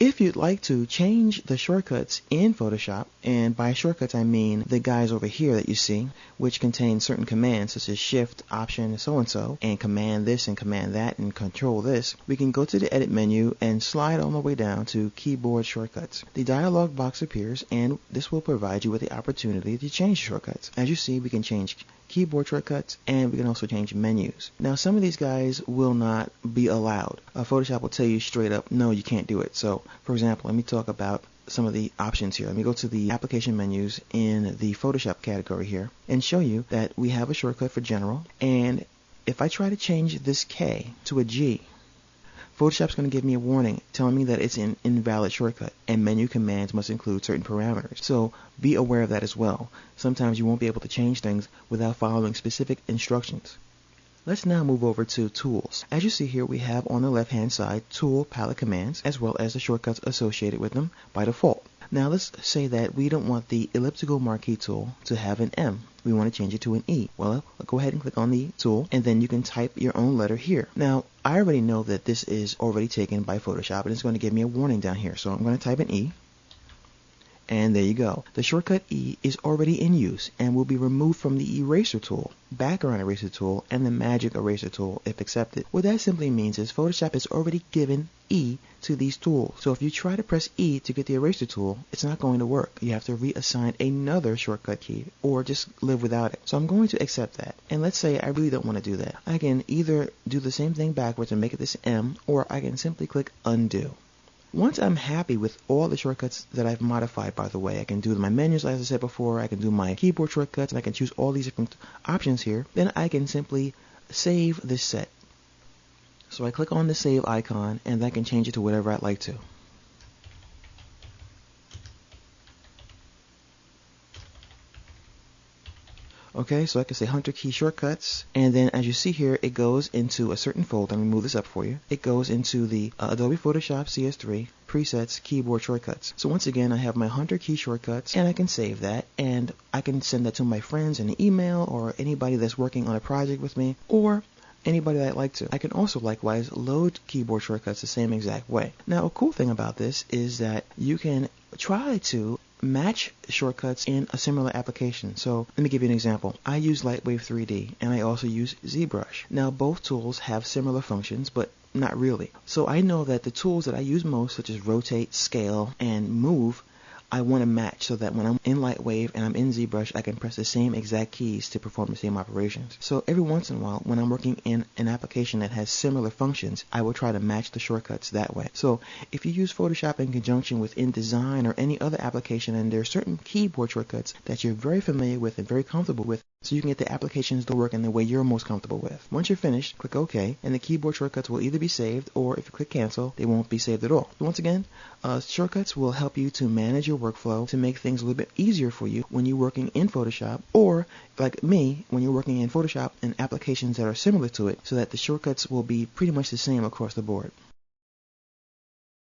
If you'd like to change the shortcuts in Photoshop, and by shortcuts I mean the guys over here that you see, which contain certain commands such as Shift, Option, so, and Command this and Command that and Control this, we can go to the Edit menu and slide all the way down to Keyboard Shortcuts. The dialog box appears, and this will provide you with the opportunity to change shortcuts. As you see, we can change keyboard shortcuts, and we can also change menus. Now, some of these guys will not be allowed. Photoshop will tell you straight up, no, you can't do it. So, for example, let me talk about some of the options here. Let me go to the application menus in the Photoshop category here and show you that we have a shortcut for General, and if I try to change this K to a G, Photoshop's going to give me a warning telling me that it's an invalid shortcut and menu commands must include certain parameters. So be aware of that as well. Sometimes you won't be able to change things without following specific instructions. Let's now move over to Tools. As you see here, we have on the left hand side Tool Palette Commands as well as the shortcuts associated with them by default. Now let's say that we don't want the elliptical marquee tool to have an M. We want to change it to an E. Well, go ahead and click on the tool, and then you can type your own letter here. Now, I already know that this is already taken by Photoshop, and it's going to give me a warning down here. So I'm going to type an E, and there you go. The shortcut E is already in use and will be removed from the Eraser tool, Background Eraser tool, and the Magic Eraser tool if accepted. What that simply means is Photoshop has already given E to these tools. So if you try to press E to get the eraser tool, it's not going to work. You have to reassign another shortcut key or just live without it. So I'm going to accept that. And let's say I really don't want to do that. I can either do the same thing backwards and make it this M, or I can simply click Undo. Once I'm happy with all the shortcuts that I've modified, by the way, I can do my menus as I said before, I can do my keyboard shortcuts, and I can choose all these different options here, then I can simply save this set. So I click on the save icon, and I can change it to whatever I'd like to. Okay, so I can say Hunter Key Shortcuts, and then as you see here, it goes into a certain folder. Let me move this up for you. It goes into the Adobe Photoshop CS3 Presets Keyboard Shortcuts. So once again, I have my Hunter Key Shortcuts, and I can save that, and I can send that to my friends in an email or anybody that's working on a project with me, or anybody that I'd like to. I can also likewise load keyboard shortcuts the same exact way. Now, a cool thing about this is that you can try to match shortcuts in a similar application. So let me give you an example. I use Lightwave 3D and I also use ZBrush. Now both tools have similar functions, but not really. So I know that the tools that I use most, such as Rotate, Scale, and Move, I want to match so that when I'm in Lightwave and I'm in ZBrush, I can press the same exact keys to perform the same operations. So every once in a while, when I'm working in an application that has similar functions, I will try to match the shortcuts that way. So if you use Photoshop in conjunction with InDesign or any other application, and there are certain keyboard shortcuts that you're very familiar with and very comfortable with, so you can get the applications to work in the way you're most comfortable with. Once you're finished, click OK, and the keyboard shortcuts will either be saved, or if you click Cancel, they won't be saved at all. So once again, shortcuts will help you to manage your workflow, to make things a little bit easier for you when you're working in Photoshop, or like me, when you're working in Photoshop and applications that are similar to it, so that the shortcuts will be pretty much the same across the board.